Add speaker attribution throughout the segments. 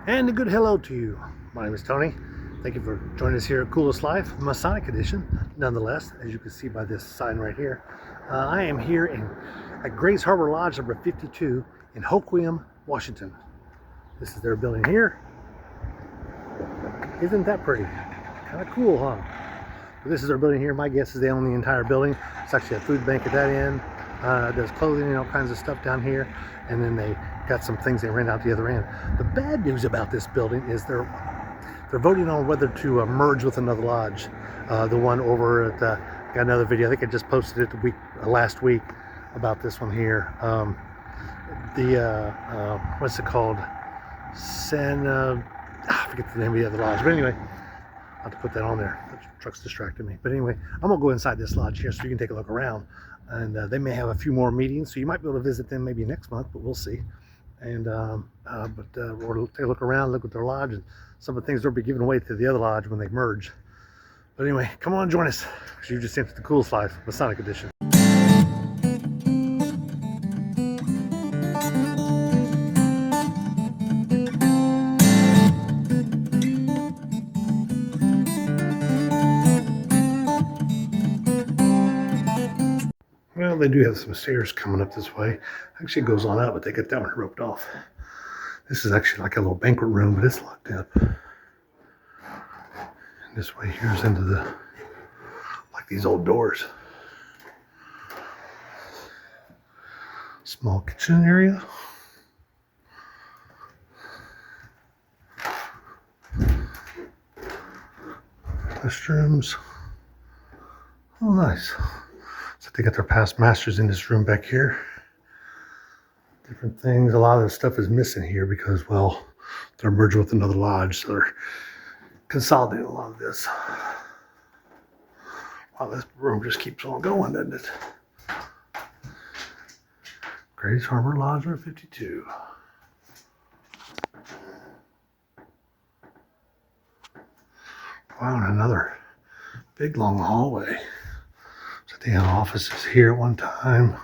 Speaker 1: And a good hello to you. My name is Tony. Thank you for joining us here at Coolest Life, Masonic edition. Nonetheless, as you can see by this sign right here, I am here at Grace Harbor Lodge number 52 in Hoquiam, Washington. This is their building here. Isn't that pretty? Kind of cool, huh? But this is their building here. My guess is they own the entire building. It's actually a food bank at that end. There's clothing and all kinds of stuff down here, and then they got some things they rent out the other end. The bad news about this building is they're voting on whether to merge with another lodge. The one over at got another video. I think I just posted it last week about this one here. What's it called? I forget the name of the other lodge, but anyway, I'll have to put that on there. The truck's distracting me. But anyway, I'm gonna go inside this lodge here so you can take a look around. And they may have a few more meetings, so you might be able to visit them maybe next month, but we'll see. And we'll take a look around, look at their lodge, and some of the things they'll be giving away to the other lodge when they merge. But anyway, come on, join us, because you just entered the Coolest Life, Masonic edition. Well, they do have some stairs coming up this way. Actually, it goes on up, but they got that one roped off. This is actually like a little banquet room, but it's locked up. And this way here's into like these old doors. Small kitchen area. Restrooms. Oh, nice. So they got their past masters in this room back here. Different things. A lot of the stuff is missing here because, well, they're merging with another lodge, so they're consolidating a lot of this. Wow, this room just keeps on going, doesn't it? Grace Harbor Lodge number 52. Wow, and another big long hallway. So they had offices here at one time.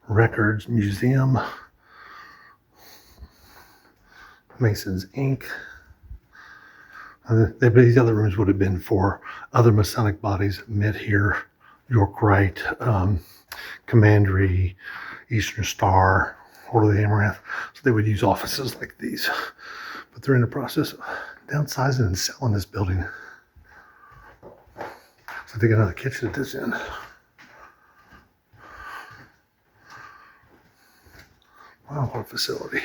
Speaker 1: Records, museum, Mason's Inc. These other rooms would have been for other Masonic bodies that met here. York Rite, Commandery, Eastern Star, Order of the Amaranth. So they would use offices like these. But they're in the process of downsizing and selling this building. So they got another kitchen at this end. Wow, what a facility.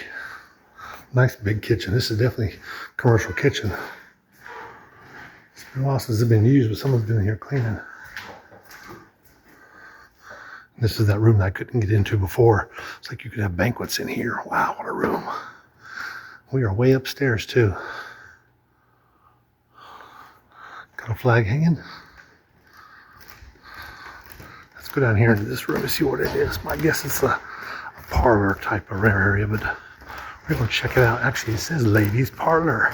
Speaker 1: Nice big kitchen. This is definitely a commercial kitchen. It's been a while since it's been used, but someone's been in here cleaning. This is that room that I couldn't get into before. It's like you could have banquets in here. Wow, what a room. We are way upstairs too. Got a flag hanging. Let's go down here into this room and see what it is. My guess it's a parlor type of rare area, but we're going to check it out. Actually, it says ladies parlor.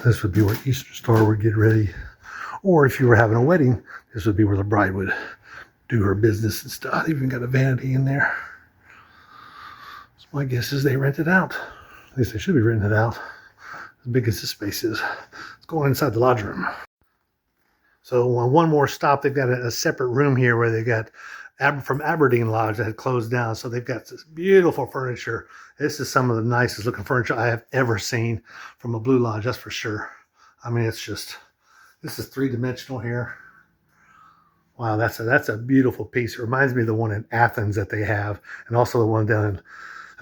Speaker 1: This would be where Eastern Star would get ready, or if you were having a wedding, this would be where the bride would do her business and stuff. They even got a vanity in there. So my guess is they rent it out. At least they should be renting it out, as big as this space is. Let's go inside the lodge room. So on one more stop, they've got a separate room here where they got from Aberdeen Lodge that had closed down. So they've got this beautiful furniture. This is some of the nicest looking furniture I have ever seen from a Blue Lodge, that's for sure. I mean, it's just, this is three-dimensional here. Wow, that's a beautiful piece. It reminds me of the one in Athens that they have, and also the one that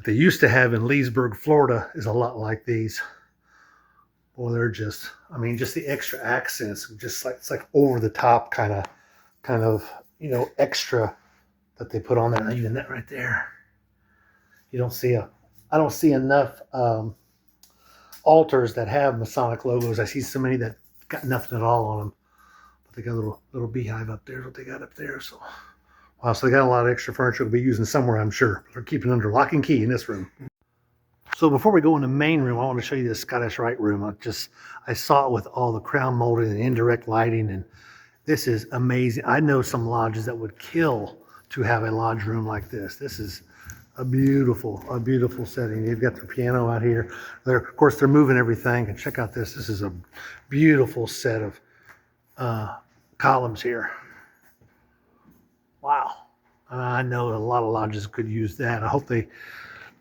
Speaker 1: they used to have in Leesburg, Florida is a lot like these. Boy, they're just, I mean, just the extra accents, just like, it's like over the top kind of, you know, extra that they put on there. Now, even that right there, you don't see I don't see enough altars that have Masonic logos. I see so many that got nothing at all on them, but they got a little beehive up there. Is what they got up there. So, wow, so they got a lot of extra furniture they'll be using somewhere, I'm sure. They're keeping it under lock and key in this room. So before we go in the main room, I want to show you the Scottish Rite room. I saw it with all the crown molding and indirect lighting, and this is amazing. I know some lodges that would kill to have a lodge room like this. This is a beautiful setting. You've got the piano out here. Of course, they're moving everything. And check out this. This is a beautiful set of columns here. Wow. I know a lot of lodges could use that. I hope they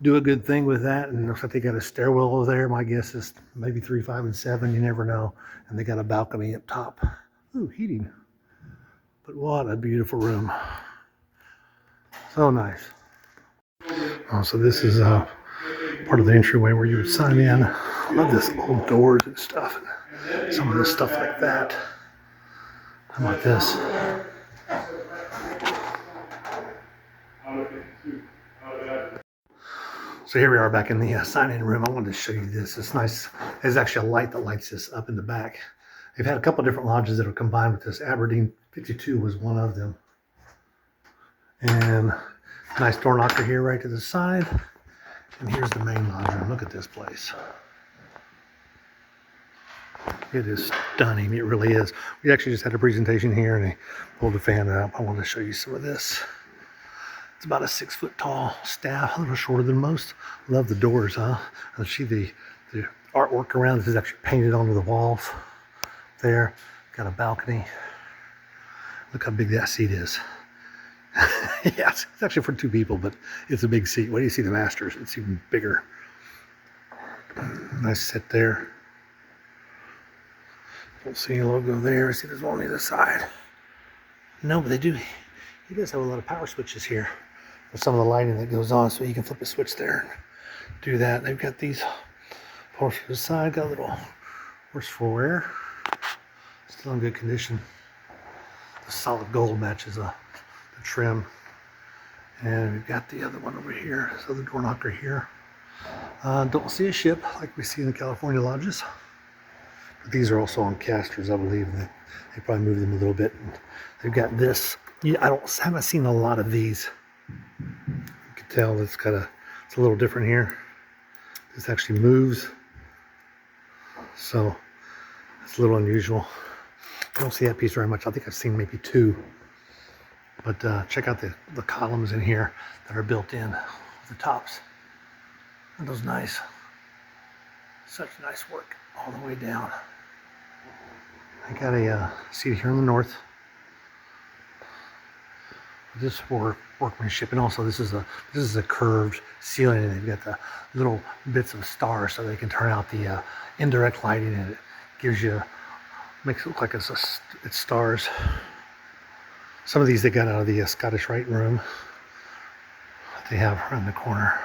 Speaker 1: do a good thing with that. And looks like they got a stairwell over there. My guess is maybe 3, 5, and 7. You never know. And they got a balcony up top. Ooh, heating. But what a beautiful room. So nice. Oh, so this is part of the entryway where you would sign in. I love this old doors and stuff. And some of this stuff like that. How about this? So here we are back in the sign-in room. I wanted to show you this. It's nice. There's actually a light that lights this up in the back. They've had a couple different lodges that are combined with this. Aberdeen 52 was one of them. And nice door knocker here right to the side. And here's the main lodge room. Look at this place. It is stunning. It really is. We actually just had a presentation here and they pulled the fan up. I wanted to show you some of this. It's about a 6 foot tall staff, a little shorter than most. Love the doors, huh? And see the artwork around this is actually painted onto the walls there. Got a balcony. Look how big that seat is. Yeah, it's actually for 2 people, but it's a big seat. Wait till you see the Masters. It's even bigger. Nice set there. Don't see any logo there. See, there's one on the other side. No, but they do. He does have a lot of power switches here. With some of the lighting that goes on, so you can flip a switch there and do that. They've got these pulls to the side, got a little horse for wear. Still in good condition. The solid gold matches the trim. And we've got the other one over here, this other door knocker here. Don't see a ship like we see in the California lodges. But these are also on casters, I believe. They probably moved them a little bit. And they've got this. Yeah, haven't seen a lot of these. You can tell it's a little different here. This actually moves, so it's a little unusual. I don't see that piece very much. I think I've seen maybe 2. But check out the columns in here that are built in, the tops. Aren't those nice? Such nice work all the way down. I got a seat here in the north. This for workmanship, and also this is a curved ceiling, and they've got the little bits of stars so they can turn out the indirect lighting, and it makes it look like it's stars. Some of these they got out of the Scottish Rite room that they have around the corner,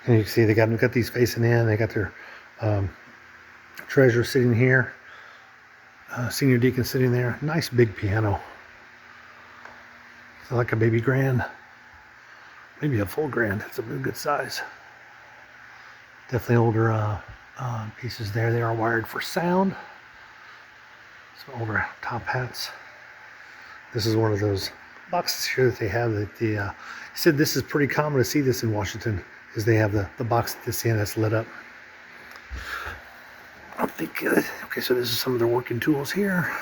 Speaker 1: and you can see they got these facing in. They got their treasurer sitting here, senior deacon sitting there. Nice big piano. Like a baby grand, maybe a full grand. It's a really good size. Definitely older pieces there. They are wired for sound. Some older top hats. This is one of those boxes here that they have that he said this is pretty common to see this in Washington, is they have the box at this end that's lit up. I think, okay, so this is some of their working tools here.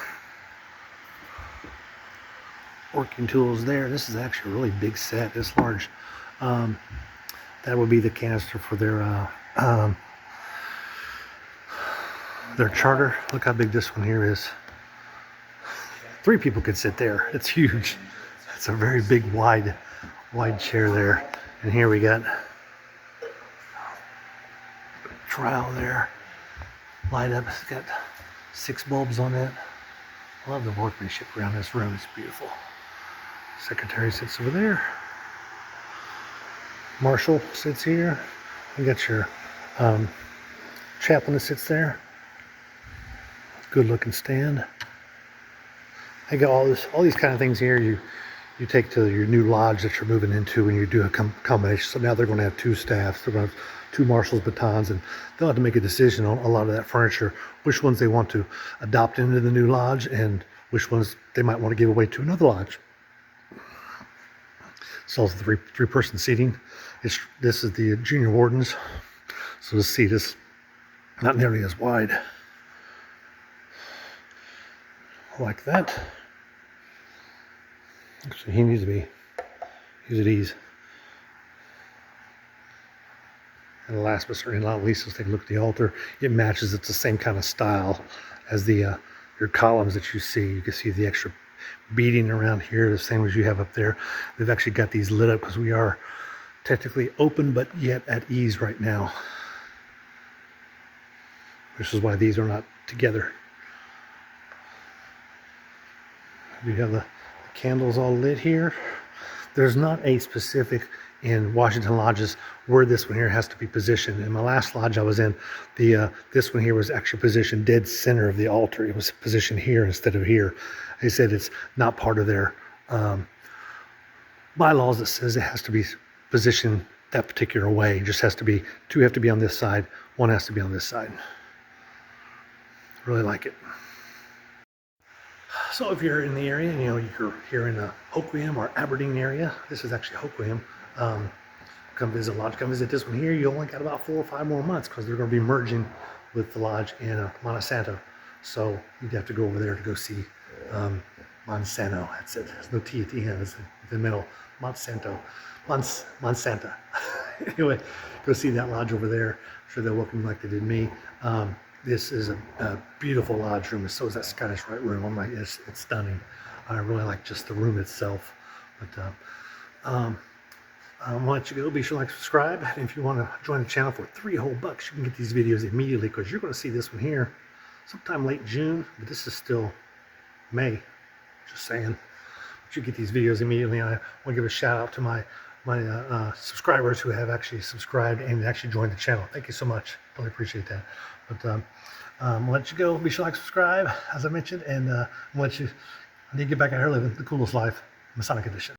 Speaker 1: Working tools there. This is actually a really big set, this large. That would be the canister for their charter. Look how big this one here is. 3 people could sit there. It's huge. It's a very big, wide chair there. And here we got trowel there. Light up. It's got 6 bulbs on it. I love the workmanship around this room. It's beautiful. Secretary sits over there. Marshal sits here. You got your chaplain that sits there. Good looking stand. I got all these kind of things here you take to your new lodge that you're moving into when you do a combination. So now they're going to have 2 staffs. They're going to have 2 marshals, batons, and they'll have to make a decision on a lot of that furniture, which ones they want to adopt into the new lodge and which ones they might want to give away to another lodge. So it's 3-person seating. This is the junior wardens, so the seat is not nearly as wide. Like that. Actually, he's at ease. And last but certainly not least, let's take a look at the altar. It matches. It's the same kind of style as the your columns that you see. You can see the extra beading around here, the same as you have up there. They've actually got these lit up because we are technically open, but yet at ease right now. Which is why these are not together. We have the candles all lit here. There's not a specific in Washington lodges where this one here has to be positioned. In my last lodge I was in, this one here was actually positioned dead center of the altar. It was positioned here instead of here. They said it's not part of their bylaws that says it has to be positioned that particular way. It just has to be, two have to be on this side, one has to be on this side. Really like it. So if you're in the area, you know, you're here in the Hoquiam or Aberdeen area, this is actually Hoquiam, come visit lodge, come visit this one here. You only got about 4 or 5 more months because they're going to be merging with the lodge in Monsanto. So you'd have to go over there to go see Monsanto. That's it. There's no T at the end. It's in the middle. Monsanto. Monsanta. Anyway, go see that lodge over there. I'm sure they'll welcome you like they did me. This is a beautiful lodge room. So is that Scottish Rite room. I'm like, it's stunning. I really like just the room itself. But I'm gonna let you go. Be sure to like, subscribe. And if you want to join the channel for $3 whole bucks, you can get these videos immediately because you're going to see this one here sometime late June. But this is still May. Just saying. But you get these videos immediately. I want to give a shout out to my subscribers who have actually subscribed and actually joined the channel. Thank you so much. Really appreciate that. But I'll let you go. Be sure to like, subscribe, as I mentioned, and I need to get back out here living the coolest life, Masonic edition.